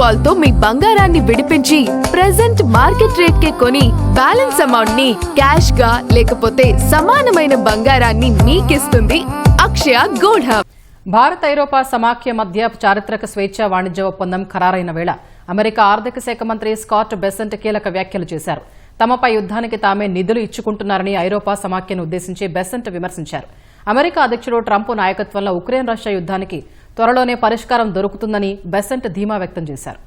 Call తో మీ బంగారాన్ని విడిపించి ప్రెజెంట్ మార్కెట్ రేట్ కే కొని బ్యాలెన్స్ అమౌంట్ ని క్యాష్ గా లేకపోతే సమానమైన బంగారాన్ని మీకిస్తుంది అక్షయ గోల్డ్ హబ్. భారత్ ఐరోపా సమాఖ్య మధ్య చారిత్రక స్వేచ్ఛా వాణిజ్య ఒప్పందం ఖరారైన వేళ అమెరికా ఆర్థిక శాఖ మంత్రి స్కాట్ బెసెంట్ కీలక వ్యాఖ్యలు చేశారు. తమపై యుద్ధానికి తామే నిధులు ఇచ్చుకుంటున్నారని ఐరోపా సమాఖ్యను ఉద్దేశించి బెసెంట్ విమర్శించారు. అమెరికా అధ్యక్షుడు ట్రంప్ నాయకత్వంలో ఉక్రెయిన్ రష్యా యుద్ధానికి త్వరలోనే పరిష్కారం దొరుకుతుందని బెసెంట్ ధీమా వ్యక్తం చేశారు.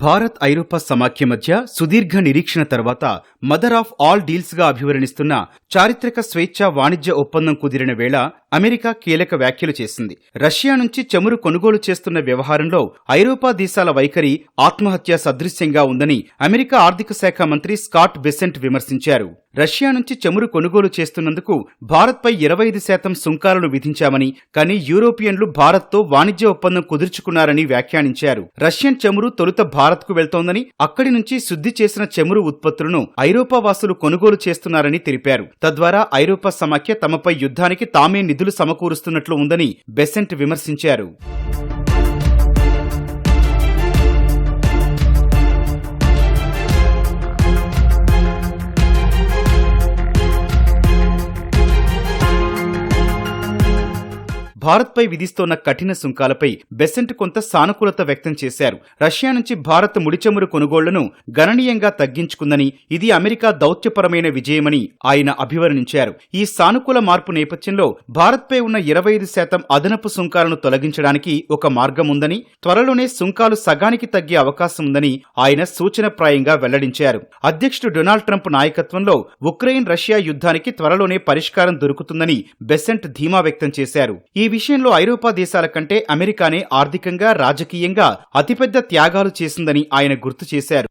భారత్ ఐరోపా సమాఖ్య మధ్య సుదీర్ఘ నిరీక్షణ తర్వాత మదర్ ఆఫ్ ఆల్ డీల్స్ గా అభివర్ణిస్తున్న చారిత్రక స్వేచ్ఛా వాణిజ్య ఒప్పందం కుదిరిన వేళ అమెరికా కీలక వ్యాఖ్యలు చేసింది. రష్యా నుంచి చమురు కొనుగోలు చేస్తున్న వ్యవహారంలో ఐరోపా దేశాల వైఖరి ఆత్మహత్య సదృశ్యంగా ఉందని అమెరికా ఆర్థిక శాఖ మంత్రి స్కాట్ బెసెంట్ విమర్శించారు. రష్యా నుంచి చమురు కొనుగోలు చేస్తున్నందుకు భారత్పై 25% సుంకాలను విధించామని, కానీ యూరోపియన్లు భారత్తో వాణిజ్య ఒప్పందం కుదుర్చుకున్నారని వ్యాఖ్యానించారు. రష్యన్ చమురు తొలుత భారత్కు వెళ్తోందని, అక్కడి నుంచి శుద్ధి చేసిన చమురు ఉత్పత్తులను ఐరోపా వాసులు కొనుగోలు చేస్తున్నారని తెలిపారు. తద్వారా ఐరోపా సమాఖ్య తమపై యుద్ధానికి తామే నిధులు సమకూరుస్తున్నట్లు ఉందని బెసెంట్ విమర్శించారు. భారత్పై విధిస్తోన్న కఠిన సుంకాలపై బెసెంట్ కొంత సానుకూలత వ్యక్తం చేశారు. రష్యా నుంచి భారత్ ముడిచమురు కొనుగోళ్లను గణనీయంగా తగ్గించుకుందని, ఇది అమెరికా దౌత్యపరమైన విజయమని ఆయన అభివర్ణించారు. ఈ సానుకూల మార్పు నేపథ్యంలో భారత్పై ఉన్న 25% అదనపు సుంకాలను తొలగించడానికి ఒక మార్గం ఉందని, త్వరలోనే సుంకాలు సగానికి తగ్గే అవకాశం ఉందని ఆయన సూచనప్రాయంగా వెల్లడించారు. అధ్యక్షుడు డొనాల్డ్ ట్రంప్ నాయకత్వంలో ఉక్రెయిన్ రష్యా యుద్ధానికి త్వరలోనే పరిష్కారం దొరుకుతుందని బెసెంట్ ధీమా వ్యక్తం చేశారు. ఈ విషయంలో ఐరోపా దేశాల కంటే అమెరికానే ఆర్థికంగా, రాజకీయంగా అతిపెద్ద త్యాగాలు చేసిందని ఆయన గుర్తు చేశారు.